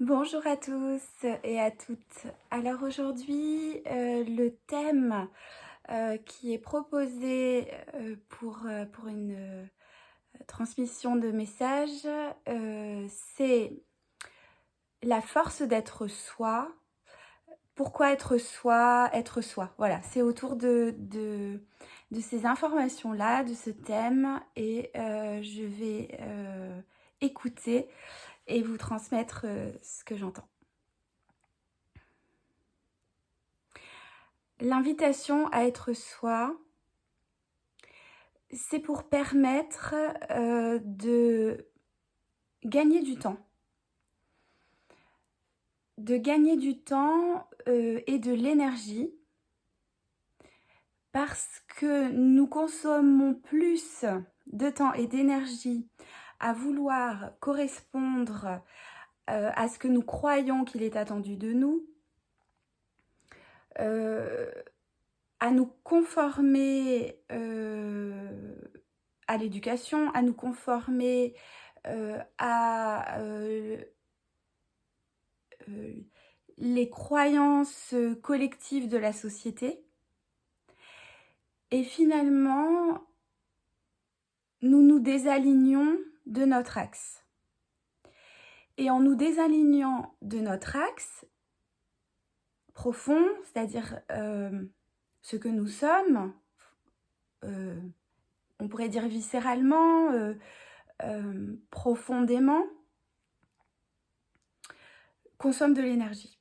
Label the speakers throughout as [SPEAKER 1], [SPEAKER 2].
[SPEAKER 1] Bonjour à tous et à toutes. Alors aujourd'hui, le thème qui est proposé pour une transmission de message, c'est la force d'être soi. Pourquoi être soi? Être soi. Voilà, c'est autour de ces informations-là, de ce thème, et je vais écouter et vous transmettre ce que j'entends. L'invitation à être soi, c'est pour permettre de gagner du temps. De gagner du temps et de l'énergie parce que nous consommons plus de temps et d'énergie à vouloir correspondre à ce que nous croyons qu'il est attendu de nous, à nous conformer à l'éducation, à nous conformer à les croyances collectives de la société. Et finalement, nous nous désalignons de notre axe. Et en nous désalignant de notre axe profond, c'est-à-dire ce que nous sommes, on pourrait dire viscéralement, profondément, consomme de l'énergie.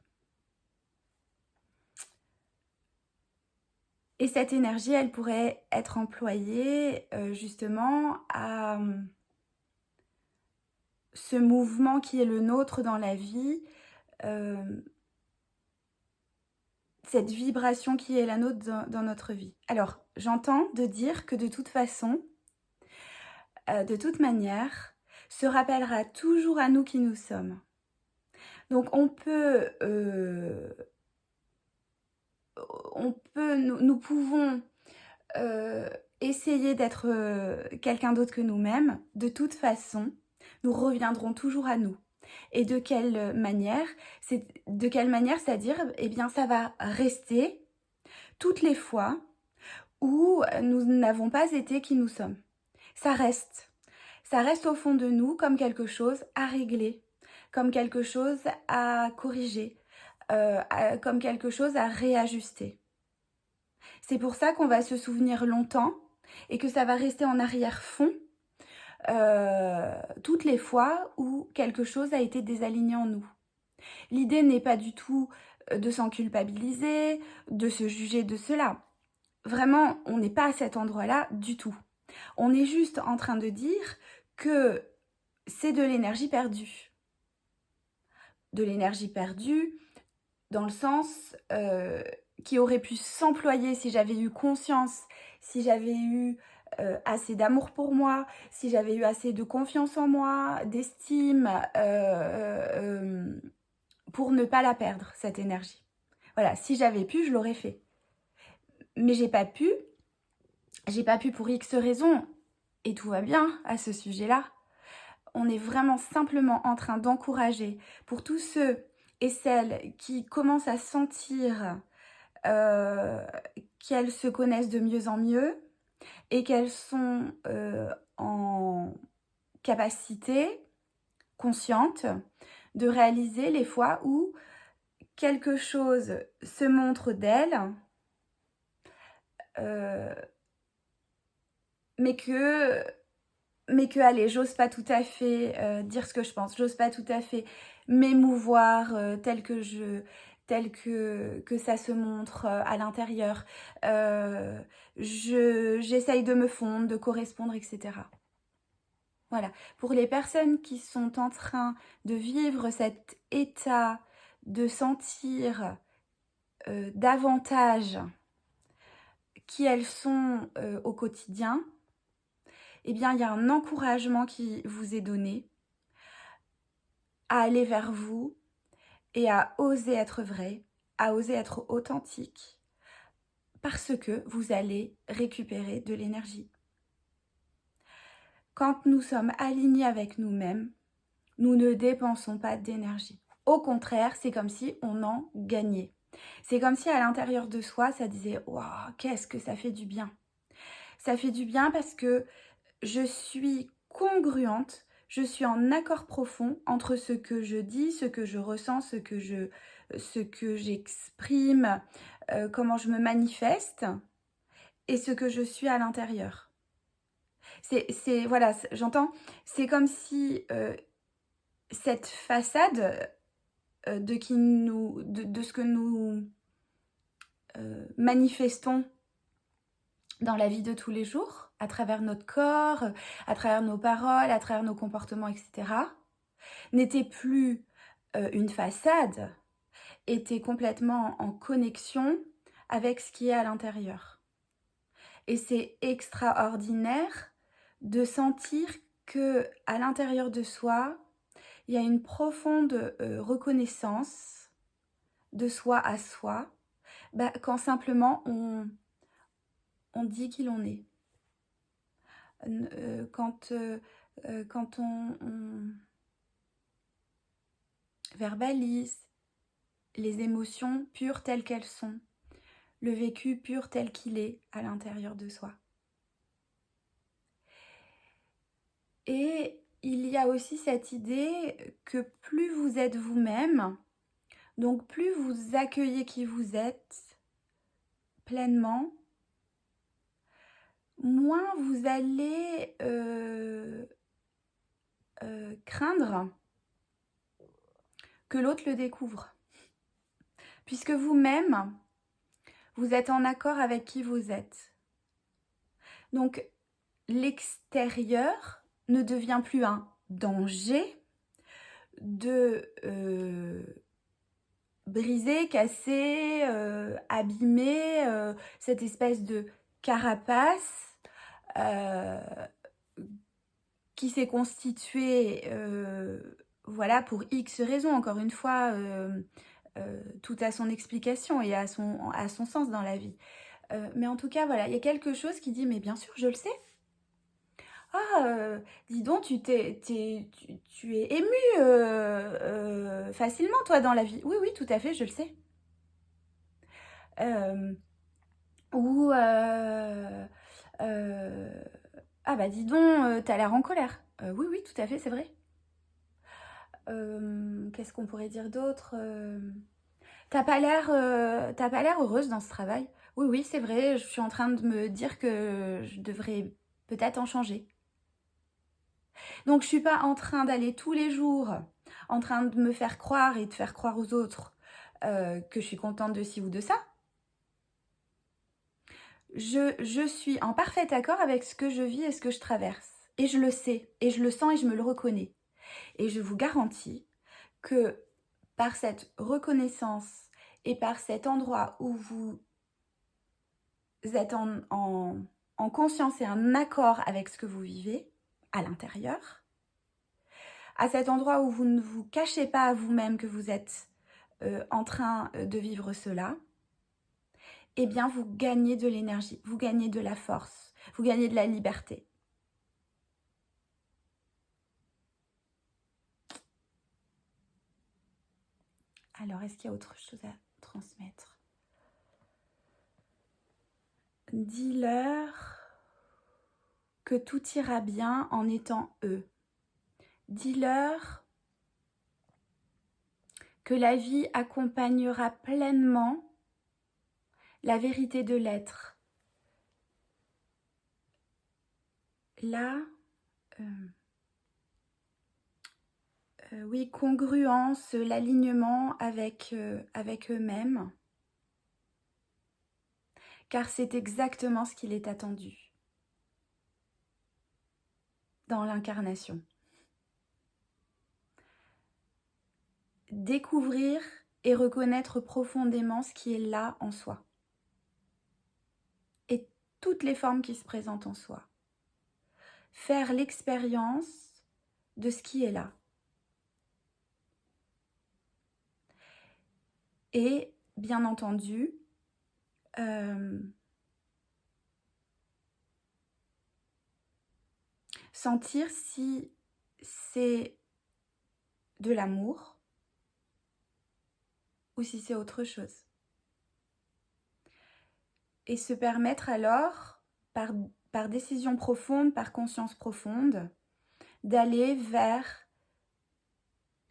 [SPEAKER 1] Et cette énergie, elle pourrait être employée justement à ce mouvement qui est le nôtre dans la vie, cette vibration qui est la nôtre dans notre vie. Alors, j'entends de dire que de toute façon, de toute manière, se rappellera toujours à nous qui nous sommes. Donc nous pouvons essayer d'être quelqu'un d'autre que nous-mêmes. De toute façon, nous reviendrons toujours à nous. Et de quelle manière? C'est-à-dire, eh bien, ça va rester toutes les fois où nous n'avons pas été qui nous sommes. Ça reste. Ça reste au fond de nous comme quelque chose à régler, comme quelque chose à corriger, comme quelque chose à réajuster. C'est pour ça qu'on va se souvenir longtemps et que ça va rester en arrière-fond toutes les fois où quelque chose a été désaligné en nous. L'idée n'est pas du tout de s'en culpabiliser, de se juger de cela. Vraiment, on n'est pas à cet endroit-là du tout. On est juste en train de dire que c'est de l'énergie perdue. De l'énergie perdue dans le sens qui aurait pu s'employer si j'avais eu conscience, si j'avais eu assez d'amour pour moi, si j'avais eu assez de confiance en moi, d'estime, pour ne pas la perdre, cette énergie. Voilà, si j'avais pu, je l'aurais fait. Mais j'ai pas pu pour X raisons, et tout va bien à ce sujet-là. On est vraiment simplement en train d'encourager pour tous ceux et celles qui commencent à sentir qu'elles se connaissent de mieux en mieux et qu'elles sont en capacité consciente de réaliser les fois où quelque chose se montre d'elles, mais que allez, j'ose pas tout à fait dire ce que je pense, j'ose pas tout à fait m'émouvoir tel que ça se montre à l'intérieur. J'essaye de me fondre, de correspondre, etc. Voilà. Pour les personnes qui sont en train de vivre cet état de sentir davantage qui elles sont au quotidien, eh bien, il y a un encouragement qui vous est donné à aller vers vous et à oser être vrai, à oser être authentique, parce que vous allez récupérer de l'énergie. Quand nous sommes alignés avec nous-mêmes, nous ne dépensons pas d'énergie. Au contraire, c'est comme si on en gagnait. C'est comme si à l'intérieur de soi, ça disait « Waouh, qu'est-ce que ça fait du bien !» Ça fait du bien parce que je suis congruente, je suis en accord profond entre ce que je dis, ce que je ressens, ce que j'exprime, comment je me manifeste et ce que je suis à l'intérieur. Voilà, j'entends, c'est comme si cette façade de ce que nous manifestons dans la vie de tous les jours, à travers notre corps, à travers nos paroles, à travers nos comportements, etc., n'était plus une façade, était complètement en connexion avec ce qui est à l'intérieur. Et c'est extraordinaire de sentir que à l'intérieur de soi, il y a une profonde reconnaissance de soi à soi, quand simplement on dit qui l'on est. Quand on verbalise les émotions pures telles qu'elles sont, le vécu pur tel qu'il est à l'intérieur de soi. Et il y a aussi cette idée que plus vous êtes vous-même, donc plus vous accueillez qui vous êtes pleinement, moins vous allez craindre que l'autre le découvre. Puisque vous-même, vous êtes en accord avec qui vous êtes. Donc, l'extérieur ne devient plus un danger de briser, casser, abîmer cette espèce de carapace qui s'est constituée voilà, pour X raisons. Encore une fois, tout a son explication et a son sens dans la vie. Mais en tout cas, voilà, il y a quelque chose qui dit, mais bien sûr, je le sais. Ah, dis donc, tu es ému facilement, toi, dans la vie. Oui, oui, tout à fait, je le sais. Ou, ah bah dis donc, t'as l'air en colère. Oui, oui, tout à fait, c'est vrai. Qu'est-ce qu'on pourrait dire d'autre t'as pas l'air heureuse dans ce travail. Oui, oui, c'est vrai, je suis en train de me dire que je devrais peut-être en changer. Donc, je suis pas en train d'aller tous les jours, en train de me faire croire et de faire croire aux autres que je suis contente de ci ou de ça. Je suis en parfait accord avec ce que je vis et ce que je traverse. Et je le sais, et je le sens et je me le reconnais. Et je vous garantis que par cette reconnaissance et par cet endroit où vous êtes en conscience et en accord avec ce que vous vivez à l'intérieur, à cet endroit où vous ne vous cachez pas à vous-même que vous êtes en train de vivre cela, eh bien vous gagnez de l'énergie, vous gagnez de la force, vous gagnez de la liberté. Alors, est-ce qu'il y a autre chose à transmettre? Dis-leur que tout ira bien en étant eux. Dis-leur que la vie accompagnera pleinement la vérité de l'être. Là, oui, congruence, l'alignement avec eux-mêmes, car c'est exactement ce qu'il est attendu dans l'incarnation. Découvrir et reconnaître profondément ce qui est là en soi et toutes les formes qui se présentent en soi. Faire l'expérience de ce qui est là. Et bien entendu, sentir si c'est de l'amour ou si c'est autre chose. Et se permettre alors, par décision profonde, par conscience profonde, d'aller vers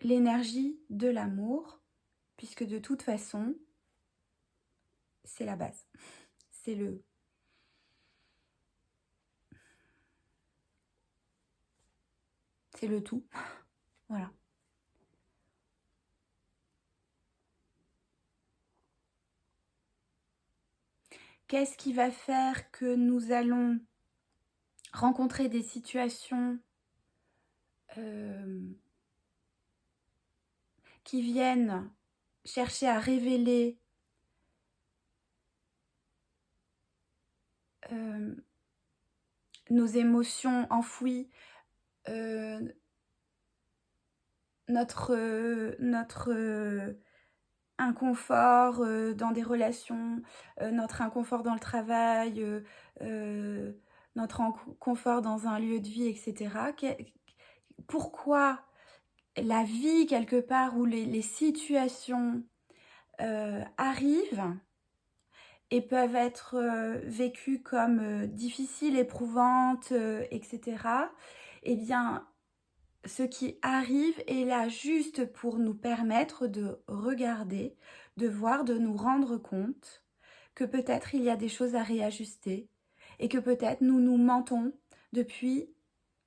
[SPEAKER 1] l'énergie de l'amour, puisque de toute façon, c'est la base. C'est le tout. Voilà. Qu'est-ce qui va faire que nous allons rencontrer des situations qui viennent chercher à révéler nos émotions enfouies, notre inconfort dans des relations, notre inconfort dans le travail, notre inconfort dans un lieu de vie, etc. Pourquoi la vie, quelque part, où les situations arrivent et peuvent être vécues comme difficiles, éprouvantes, etc. Eh bien, ce qui arrive est là juste pour nous permettre de regarder, de voir, de nous rendre compte que peut-être il y a des choses à réajuster et que peut-être nous nous mentons depuis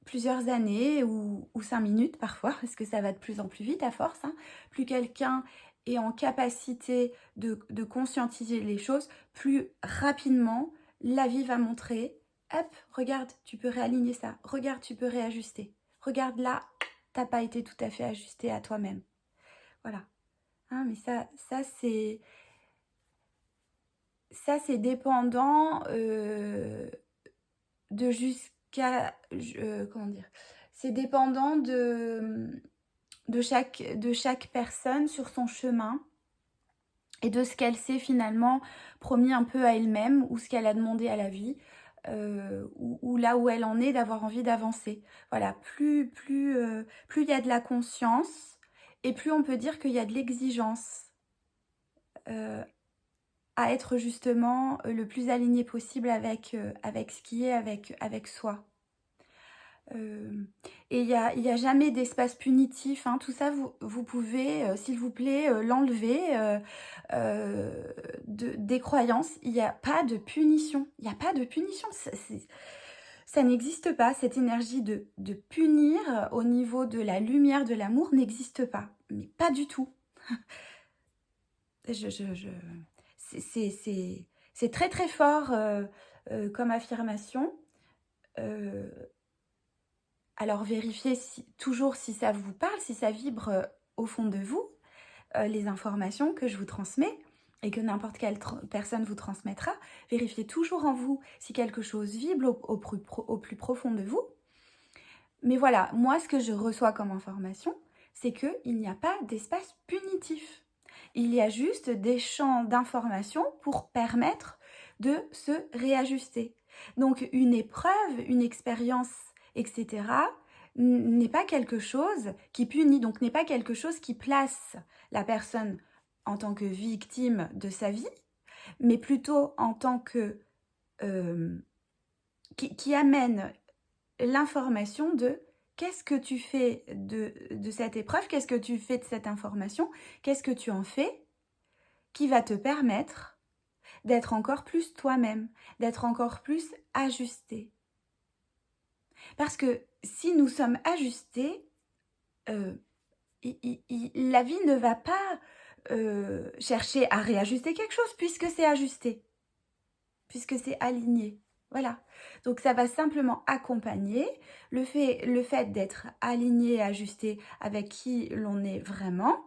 [SPEAKER 1] plusieurs années ou 5 minutes parfois, parce que ça va de plus en plus vite à force. Plus quelqu'un est en capacité de conscientiser les choses, plus rapidement la vie va montrer, hop, regarde, tu peux réaligner ça, regarde, tu peux réajuster. Regarde là, t'as pas été tout à fait ajusté à toi-même. Voilà. Mais ça c'est dépendant de jusqu'à... comment dire, c'est dépendant de chaque personne sur son chemin et de ce qu'elle s'est finalement promis un peu à elle-même ou ce qu'elle a demandé à la vie. Ou là où elle en est, d'avoir envie d'avancer. Voilà, plus il y a de la conscience et plus on peut dire qu'il y a de l'exigence à être justement le plus aligné possible avec ce qui est, avec soi. Et il y a jamais d'espace punitif, tout ça vous pouvez s'il vous plaît l'enlever des croyances. Il n'y a pas de punition, ça n'existe pas. Cette énergie de punir au niveau de la lumière de l'amour n'existe pas, mais pas du tout. C'est très très fort comme affirmation. Alors vérifiez toujours si ça vous parle, si ça vibre au fond de vous, les informations que je vous transmets et que n'importe quelle personne vous transmettra. Vérifiez toujours en vous si quelque chose vibre au plus profond de vous. Mais voilà, moi ce que je reçois comme information, c'est qu'il n'y a pas d'espace punitif. Il y a juste des champs d'information pour permettre de se réajuster. Donc une épreuve, une expérience, etc. n'est pas quelque chose qui punit, donc n'est pas quelque chose qui place la personne en tant que victime de sa vie, mais plutôt en tant que... qui amène l'information de qu'est-ce que tu fais de cette épreuve, qu'est-ce que tu fais de cette information, qu'est-ce que tu en fais qui va te permettre d'être encore plus toi-même, d'être encore plus ajusté. Parce que si nous sommes ajustés, la vie ne va pas chercher à réajuster quelque chose puisque c'est ajusté, puisque c'est aligné. Voilà. Donc ça va simplement accompagner le fait d'être aligné et ajusté avec qui l'on est vraiment,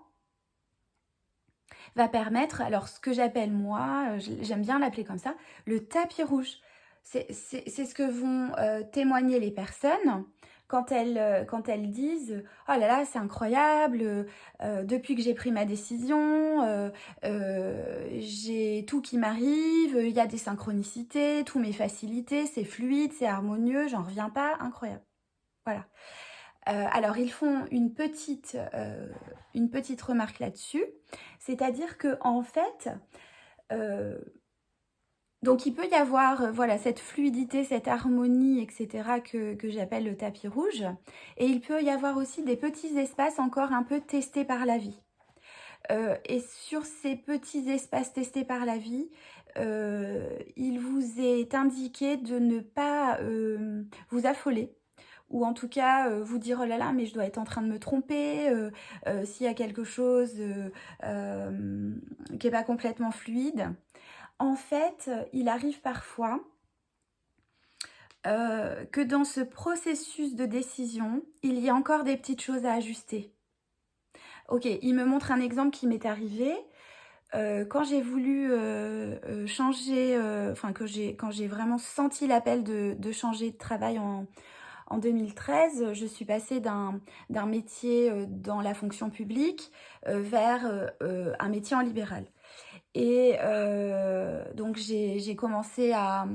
[SPEAKER 1] va permettre, alors ce que j'appelle moi, j'aime bien l'appeler comme ça, le tapis rouge. C'est ce que vont témoigner les personnes quand elles disent « Oh là là, c'est incroyable, depuis que j'ai pris ma décision, j'ai tout qui m'arrive, il y a des synchronicités, tout m'est facilité, c'est fluide, c'est harmonieux, j'en reviens pas, incroyable. » Voilà. Alors, ils font une petite remarque là-dessus, c'est-à-dire que en fait, donc il peut y avoir voilà, cette fluidité, cette harmonie, etc. que j'appelle le tapis rouge. Et il peut y avoir aussi des petits espaces encore un peu testés par la vie. Et sur ces petits espaces testés par la vie, il vous est indiqué de ne pas vous affoler. Ou en tout cas vous dire oh là là mais je dois être en train de me tromper, s'il y a quelque chose qui n'est pas complètement fluide. En fait, il arrive parfois que dans ce processus de décision, il y a encore des petites choses à ajuster. Ok, il me montre un exemple qui m'est arrivé. Quand j'ai voulu changer, quand j'ai vraiment senti l'appel de changer de travail en 2013, je suis passée d'un métier dans la fonction publique vers un métier en libéral. Et donc j'ai commencé à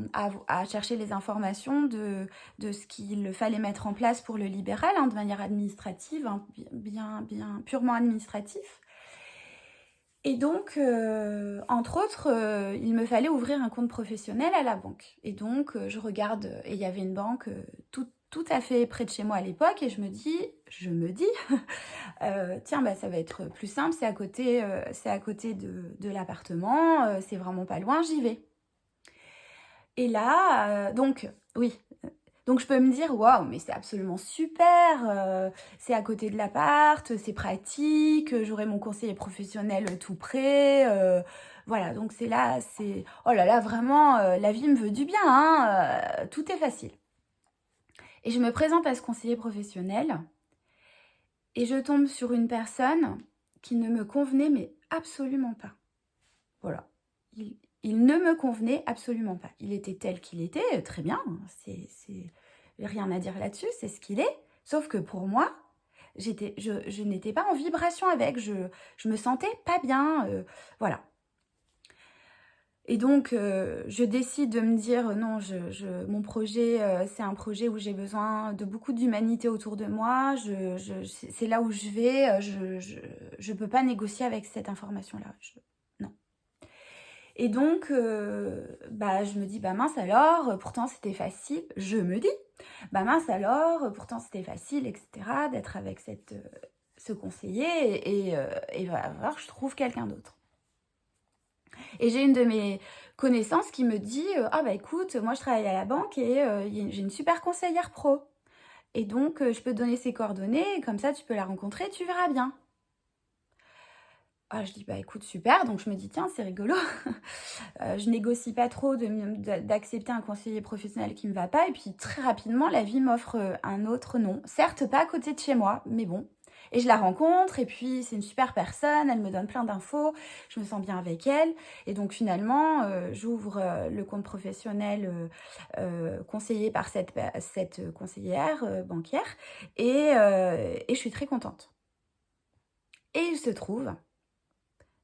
[SPEAKER 1] chercher les informations de ce qu'il fallait mettre en place pour le libéral, hein, de manière administrative, hein, bien purement administratif. Et donc, entre autres, il me fallait ouvrir un compte professionnel à la banque. Et donc, je regarde, et il y avait une banque tout à fait près de chez moi à l'époque, et je me dis, tiens, bah, ça va être plus simple, c'est à côté de l'appartement, c'est vraiment pas loin, j'y vais. Et là, donc, oui. Donc je peux me dire, waouh, mais c'est absolument super, c'est à côté de l'appart, c'est pratique, j'aurai mon conseiller professionnel tout près. Voilà, donc c'est là, c'est... Oh là là, vraiment, la vie me veut du bien, hein, tout est facile. Et je me présente à ce conseiller professionnel et je tombe sur une personne qui ne me convenait mais absolument pas. Voilà. Il ne me convenait absolument pas. Il était tel qu'il était, très bien, c'est rien à dire là-dessus, c'est ce qu'il est. Sauf que pour moi, je n'étais pas en vibration avec, je me sentais pas bien, voilà. Et donc, je décide de me dire, non, mon projet, c'est un projet où j'ai besoin de beaucoup d'humanité autour de moi, c'est là où je vais, je peux pas négocier avec cette information-là, non. Et donc, je me dis, bah mince alors, pourtant c'était facile, je me dis, bah mince alors, pourtant c'était facile, etc., d'être avec ce conseiller, et va voir, je trouve quelqu'un d'autre. Et j'ai une de mes connaissances qui me dit, ah bah écoute, moi je travaille à la banque et j'ai une super conseillère pro. Et donc, je peux te donner ses coordonnées, comme ça tu peux la rencontrer, tu verras bien. Ah, je dis, bah écoute, super. Donc je me dis, tiens, c'est rigolo. Je négocie pas trop d'accepter un conseiller professionnel qui me va pas. Et puis très rapidement, la vie m'offre un autre nom. Certes, pas à côté de chez moi, mais bon. Et je la rencontre, et puis c'est une super personne, elle me donne plein d'infos, je me sens bien avec elle. Et donc finalement, j'ouvre le compte professionnel conseillé par cette conseillère bancaire, et je suis très contente. Et il se trouve,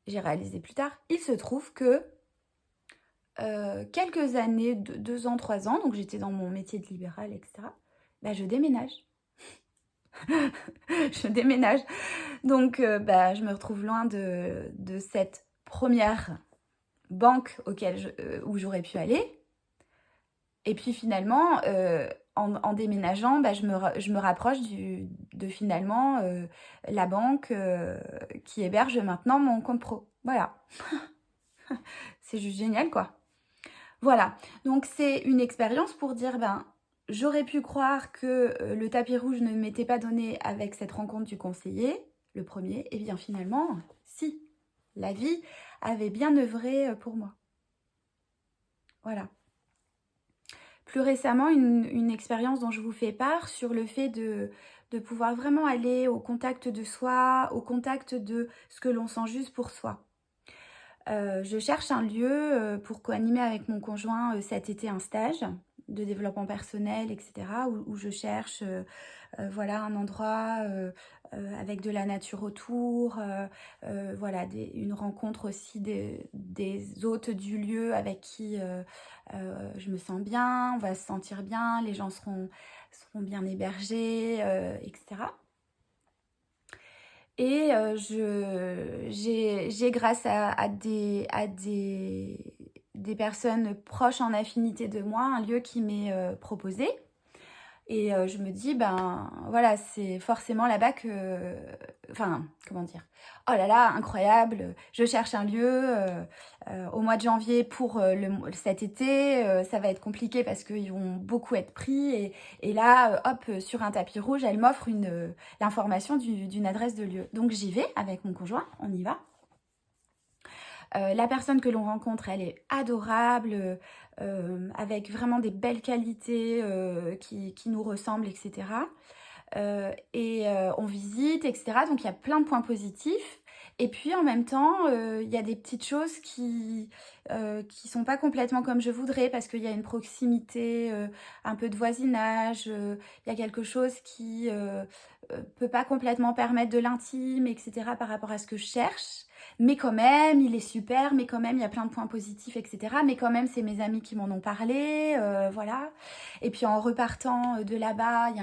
[SPEAKER 1] j'ai réalisé plus tard, il se trouve que quelques années, 2 ans, 3 ans, donc j'étais dans mon métier de libéral, etc., bah, je déménage. Je déménage. Donc, je me retrouve loin de cette première banque où j'aurais pu aller. Et puis finalement, en déménageant, je me rapproche de finalement la banque qui héberge maintenant mon compte pro. Voilà. C'est juste génial, quoi. Voilà, donc c'est une expérience pour dire, j'aurais pu croire que le tapis rouge ne m'était pas donné avec cette rencontre du conseiller, le premier, et bien finalement, si, la vie avait bien œuvré pour moi. Voilà. Plus récemment, une expérience dont je vous fais part sur le fait de pouvoir vraiment aller au contact de soi, au contact de ce que l'on sent juste pour soi. Je cherche un lieu pour co-animer avec mon conjoint cet été un stage de développement personnel, etc., où je cherche voilà, un endroit avec de la nature autour, voilà, une rencontre aussi des hôtes du lieu avec qui je me sens bien, on va se sentir bien, les gens seront bien hébergés, etc. Et j'ai grâce à des personnes proches en affinité de moi, un lieu qui m'est proposé. Et je me dis, ben voilà, c'est forcément là-bas que... Enfin, comment dire? Oh là là, incroyable, je cherche un lieu au mois de janvier pour cet été. Ça va être compliqué parce qu'ils vont beaucoup être pris. Et là, hop, sur un tapis rouge, elle m'offre l'information d'une adresse de lieu. Donc j'y vais avec mon conjoint, on y va. La personne que l'on rencontre, elle est adorable, avec vraiment des belles qualités qui nous ressemblent, etc. On visite, etc. Donc il y a plein de points positifs. Et puis en même temps, il y a des petites choses qui sont pas complètement comme je voudrais parce qu'il y a une proximité, un peu de voisinage, il y a quelque chose qui peut pas complètement permettre de l'intime, etc. par rapport à ce que je cherche. Mais quand même, il est super, mais quand même, il y a plein de points positifs, etc. Mais quand même, c'est mes amis qui m'en ont parlé, voilà. Et puis en repartant de là-bas,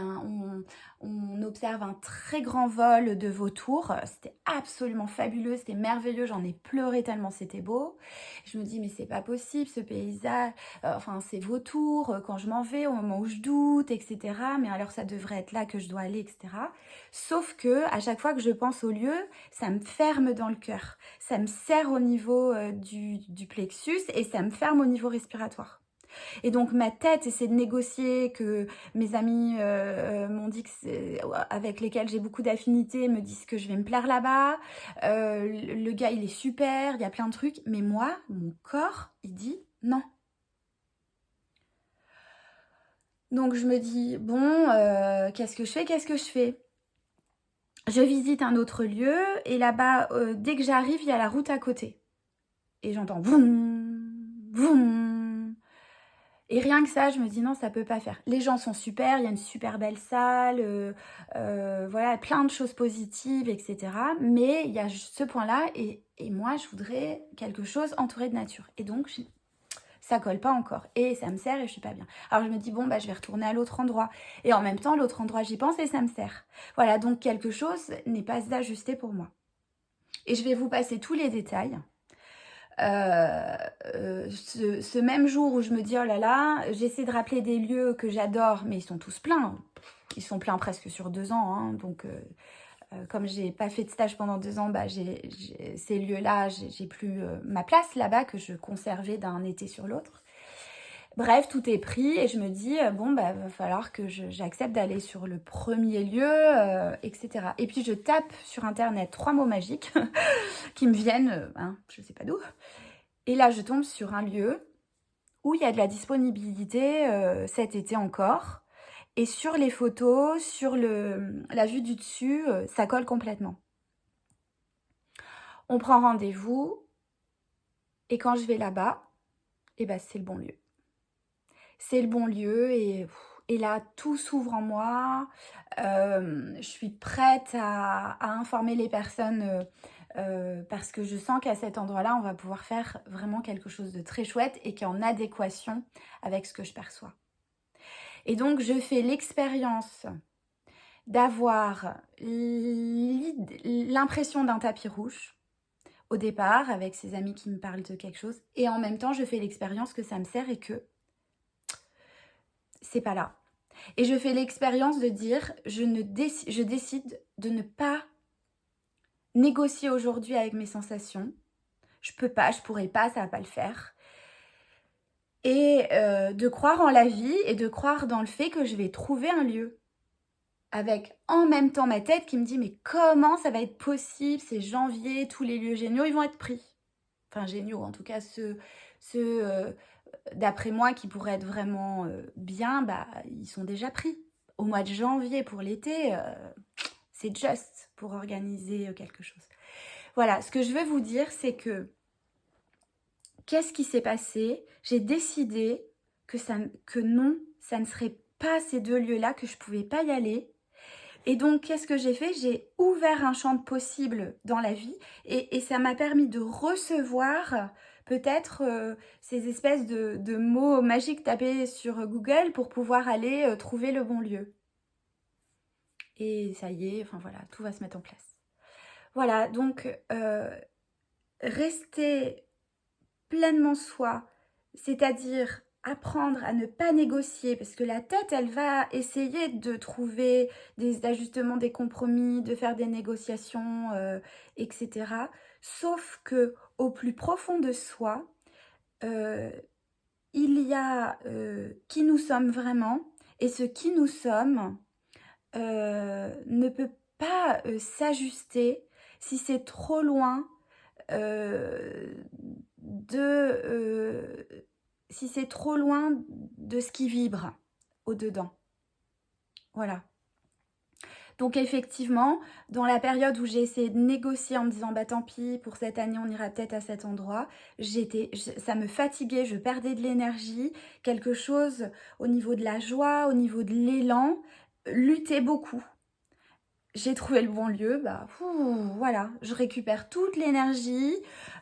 [SPEAKER 1] on observe un très grand vol de vautours. C'était absolument fabuleux, c'était merveilleux, j'en ai pleuré tellement c'était beau. Je me dis, mais c'est pas possible ce paysage, enfin ces vautours, quand je m'en vais, au moment où je doute, etc. Mais alors ça devrait être là que je dois aller, etc. Sauf que à chaque fois que je pense au lieu, ça me ferme dans le cœur. Ça me serre au niveau du plexus et ça me ferme au niveau respiratoire. Et donc ma tête essaie de négocier, que mes amis m'ont dit avec lesquels j'ai beaucoup d'affinités me disent que je vais me plaire là-bas. Le gars il est super, il y a plein de trucs. Mais moi, mon corps, il dit non. Donc je me dis, bon, qu'est-ce que je fais? Je visite un autre lieu et là-bas, dès que j'arrive, il y a la route à côté. Et j'entends voum, voum. Et rien que ça, je me dis non, ça peut pas faire. Les gens sont super, il y a une super belle salle, voilà, plein de choses positives, etc. Mais il y a ce point-là et moi, je voudrais quelque chose entouré de nature. Et donc, ça colle pas encore. Et ça me sert et je suis pas bien. Alors je me dis, bon, bah, je vais retourner à l'autre endroit. Et en même temps, l'autre endroit, j'y pense et ça me sert. Voilà, donc quelque chose n'est pas ajusté pour moi. Et je vais vous passer tous les détails. Ce même jour où je me dis oh là là, j'essaie de rappeler des lieux que j'adore, mais ils sont tous pleins. Ils sont pleins presque sur 2 ans. Hein, donc, comme j'ai pas fait de stage pendant 2 ans, bah, ces lieux-là, j'ai plus ma place là-bas que je conservais d'un été sur l'autre. Bref, tout est pris et je me dis, bon, bah, va falloir que j'accepte d'aller sur le premier lieu, etc. Et puis, je tape sur Internet 3 mots magiques qui me viennent, hein, je sais pas d'où. Et là, je tombe sur un lieu où il y a de la disponibilité cet été encore. Et sur les photos, sur la vue du dessus, ça colle complètement. On prend rendez-vous et quand je vais là-bas, eh ben, c'est le bon lieu. C'est le bon lieu et là, tout s'ouvre en moi. Je suis prête à informer les personnes parce que je sens qu'à cet endroit-là, on va pouvoir faire vraiment quelque chose de très chouette et qui est en adéquation avec ce que je perçois. Et donc, je fais l'expérience d'avoir l'impression d'un tapis rouge au départ avec ces amis qui me parlent de quelque chose et en même temps, je fais l'expérience que ça me sert et que c'est pas là. Et je fais l'expérience de dire, je décide de ne pas négocier aujourd'hui avec mes sensations. Je peux pas, je pourrais pas, ça va pas le faire. Et de croire en la vie et de croire dans le fait que je vais trouver un lieu. Avec en même temps ma tête qui me dit, mais comment ça va être possible, c'est janvier, tous les lieux géniaux, ils vont être pris. Enfin géniaux, en tout cas ceux d'après moi, qui pourraient être vraiment bien, bah, ils sont déjà pris. Au mois de janvier pour l'été, c'est juste pour organiser quelque chose. Voilà, ce que je veux vous dire, c'est que qu'est-ce qui s'est passé? J'ai décidé que non, ça ne serait pas ces deux lieux-là, que je pouvais pas y aller. Et donc, qu'est-ce que j'ai fait? J'ai ouvert un champ de possibles dans la vie et ça m'a permis de recevoir peut-être ces espèces de mots magiques tapés sur Google pour pouvoir aller trouver le bon lieu. Et ça y est, enfin voilà, tout va se mettre en place. Voilà, donc rester pleinement soi, c'est-à-dire apprendre à ne pas négocier, parce que la tête, elle va essayer de trouver des ajustements, des compromis, de faire des négociations, etc. Sauf que au plus profond de soi, il y a qui nous sommes vraiment, et ce qui nous sommes ne peut pas s'ajuster si c'est trop loin euh, si c'est trop loin de ce qui vibre au-dedans. Voilà. Donc effectivement, dans la période où j'ai essayé de négocier en me disant bah tant pis, pour cette année on ira peut-être à cet endroit, ça me fatiguait, je perdais de l'énergie, quelque chose au niveau de la joie, au niveau de l'élan, luttait beaucoup. J'ai trouvé le bon lieu, bah voilà, je récupère toute l'énergie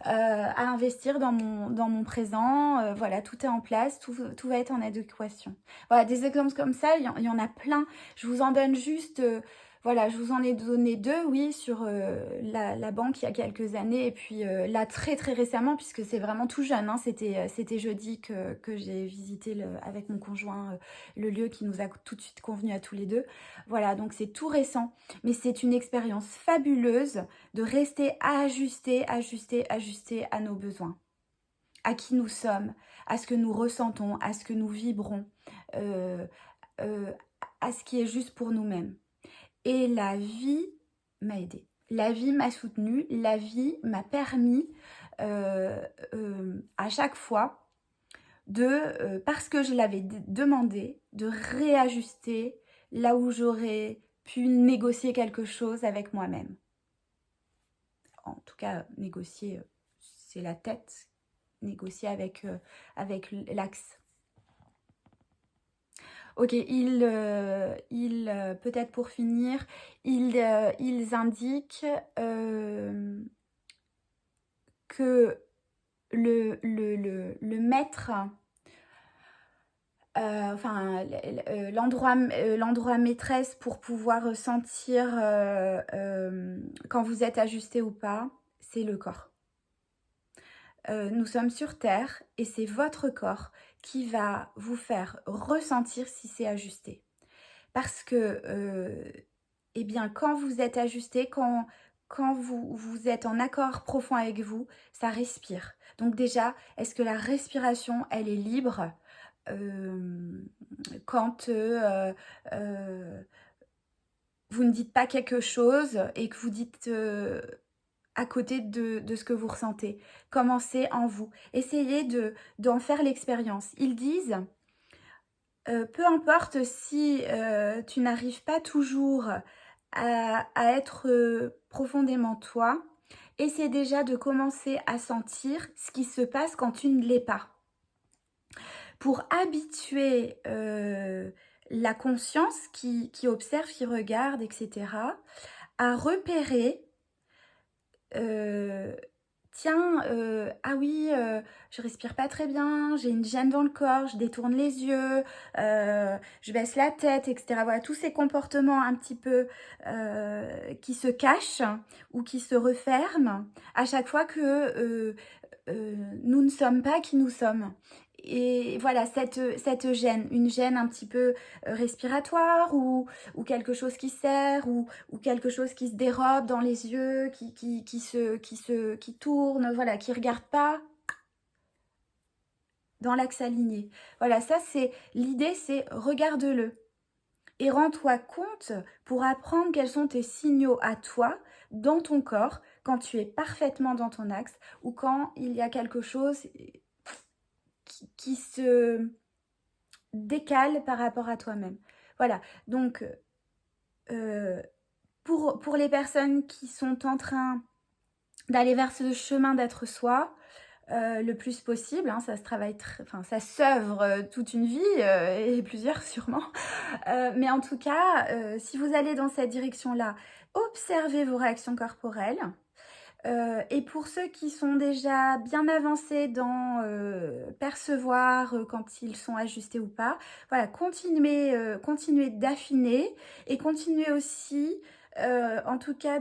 [SPEAKER 1] à investir dans mon présent, voilà, tout est en place, tout va être en adéquation. Voilà, des exemples comme ça, il y en a plein. Je vous en donne juste, voilà, je vous en ai donné deux, oui, sur la banque il y a quelques années, et puis là très très récemment, puisque c'est vraiment tout jeune, hein, c'était jeudi que j'ai visité avec mon conjoint le lieu qui nous a tout de suite convenu à tous les deux. Voilà, donc c'est tout récent. Mais c'est une expérience fabuleuse de rester ajusté à nos besoins, à qui nous sommes, à ce que nous ressentons, à ce que nous vibrons, euh, euh, à ce qui est juste pour nous-mêmes. Et la vie m'a aidée. La vie m'a soutenue, la vie m'a permis à chaque fois parce que je l'avais demandé, de réajuster là où j'aurais pu négocier quelque chose avec moi-même. En tout cas, négocier, c'est la tête, négocier avec l'axe. Ok, peut-être pour finir, ils indiquent que le maître, enfin l'endroit maîtresse pour pouvoir sentir quand vous êtes ajusté ou pas, c'est le corps. Nous sommes sur Terre et c'est votre corps qui va vous faire ressentir si c'est ajusté. Parce que, eh bien, quand vous êtes ajusté, quand vous êtes en accord profond avec vous, ça respire. Donc déjà, est-ce que la respiration, elle est libre quand vous ne dites pas quelque chose et que vous dites à côté de ce que vous ressentez. Commencez en vous. Essayez d'en faire l'expérience. Ils disent, peu importe si tu n'arrives pas toujours à être profondément toi, essaie déjà de commencer à sentir ce qui se passe quand tu ne l'es pas. Pour habituer la conscience qui observe, qui regarde, etc., à repérer tiens, ah oui, je respire pas très bien, j'ai une gêne dans le corps, je détourne les yeux, je baisse la tête, etc. Voilà, tous ces comportements un petit peu qui se cachent ou qui se referment à chaque fois que nous ne sommes pas qui nous sommes. Et voilà, cette gêne, une gêne un petit peu respiratoire ou quelque chose qui serre ou quelque chose qui se dérobe dans les yeux, qui tourne, voilà, qui ne regarde pas dans l'axe aligné. Voilà, ça c'est l'idée, c'est regarde-le et rends-toi compte pour apprendre quels sont tes signaux à toi dans ton corps quand tu es parfaitement dans ton axe ou quand il y a quelque chose qui se décale par rapport à toi-même. Voilà, donc pour les personnes qui sont en train d'aller vers ce chemin d'être soi, le plus possible, hein, ça se travaille, enfin ça s'œuvre toute une vie et plusieurs sûrement. Mais en tout cas, si vous allez dans cette direction-là, observez vos réactions corporelles. Et pour ceux qui sont déjà bien avancés dans percevoir quand ils sont ajustés ou pas, voilà, continuez d'affiner et continuez aussi, en tout cas,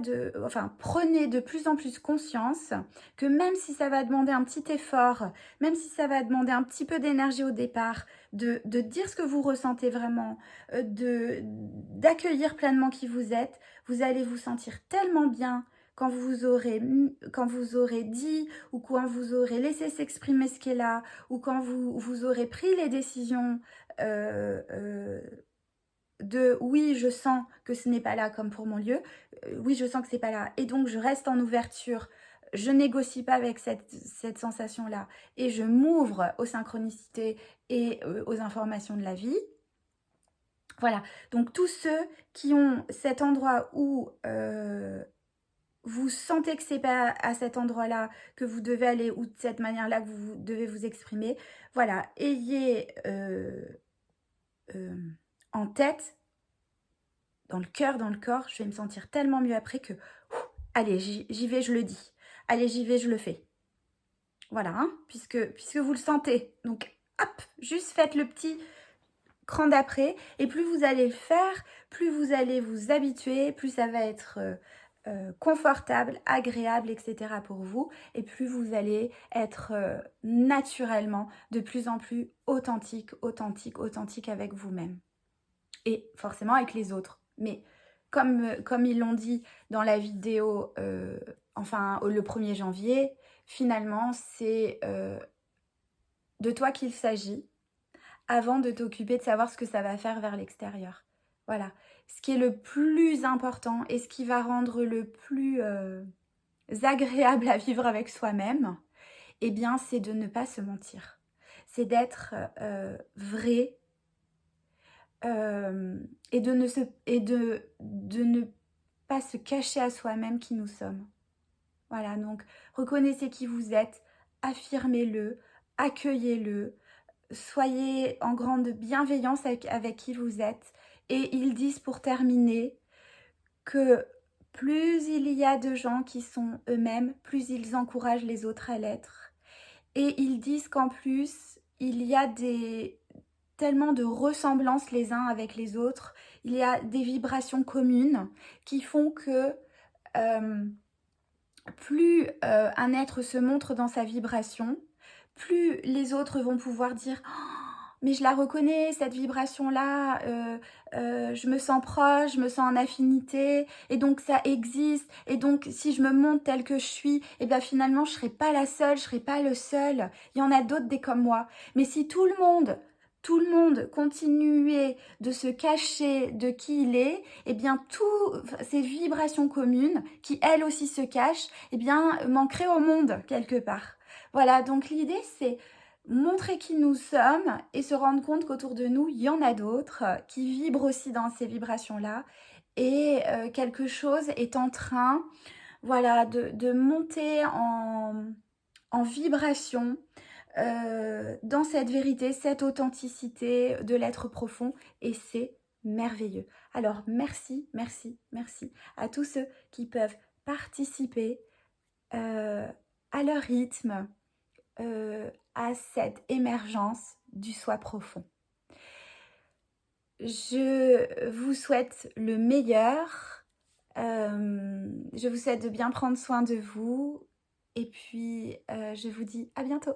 [SPEAKER 1] prenez de plus en plus conscience que même si ça va demander un petit effort, même si ça va demander un petit peu d'énergie au départ, de dire ce que vous ressentez vraiment, d'accueillir pleinement qui vous êtes, vous allez vous sentir tellement bien quand vous aurez dit ou quand vous aurez laissé s'exprimer ce qui est là ou quand vous aurez pris les décisions de oui, je sens que ce n'est pas là comme pour mon lieu, oui, je sens que c'est pas là et donc je reste en ouverture, je négocie pas avec cette sensation-là et je m'ouvre aux synchronicités et aux informations de la vie. Voilà, donc tous ceux qui ont cet endroit où vous sentez que c'est pas à cet endroit-là que vous devez aller ou de cette manière-là que vous devez vous exprimer, voilà, ayez en tête, dans le cœur, dans le corps, je vais me sentir tellement mieux après que, allez, j'y vais, je le dis. Allez, j'y vais, je le fais. Voilà, hein, puisque vous le sentez. Donc, hop, juste faites le petit cran d'après. Et plus vous allez le faire, plus vous allez vous habituer, plus ça va être confortable, agréable, etc. pour vous. Et plus vous allez être naturellement de plus en plus authentique avec vous-même. Et forcément avec les autres. Mais comme ils l'ont dit dans la vidéo, le 1er janvier, finalement, c'est de toi qu'il s'agit avant de t'occuper de savoir ce que ça va faire vers l'extérieur. Voilà. Ce qui est le plus important et ce qui va rendre le plus agréable à vivre avec soi-même, eh bien, c'est de ne pas se mentir. C'est d'être vrai et de ne pas se cacher à soi-même qui nous sommes. Voilà, donc reconnaissez qui vous êtes, affirmez-le, accueillez-le, soyez en grande bienveillance avec qui vous êtes. Et ils disent pour terminer que plus il y a de gens qui sont eux-mêmes, plus ils encouragent les autres à l'être. Et ils disent qu'en plus, il y a tellement de ressemblances les uns avec les autres, il y a des vibrations communes qui font que plus un être se montre dans sa vibration, plus les autres vont pouvoir dire oh, mais je la reconnais, cette vibration-là, je me sens proche, je me sens en affinité, et donc ça existe, et donc si je me montre telle que je suis, et bien finalement je ne serai pas la seule, je ne serai pas le seul, il y en a d'autres des comme moi. Mais si tout le monde continuait de se cacher de qui il est, eh bien toutes ces vibrations communes, qui elles aussi se cachent, eh bien manqueraient au monde quelque part. Voilà, donc l'idée c'est montrer qui nous sommes et se rendre compte qu'autour de nous, il y en a d'autres qui vibrent aussi dans ces vibrations-là. Et quelque chose est en train, voilà, de monter en vibration dans cette vérité, cette authenticité de l'être profond. Et c'est merveilleux. Alors merci, merci, merci à tous ceux qui peuvent participer à leur rythme, à cette émergence du soi profond. Je vous souhaite le meilleur. Je vous souhaite de bien prendre soin de vous. Et puis, je vous dis à bientôt.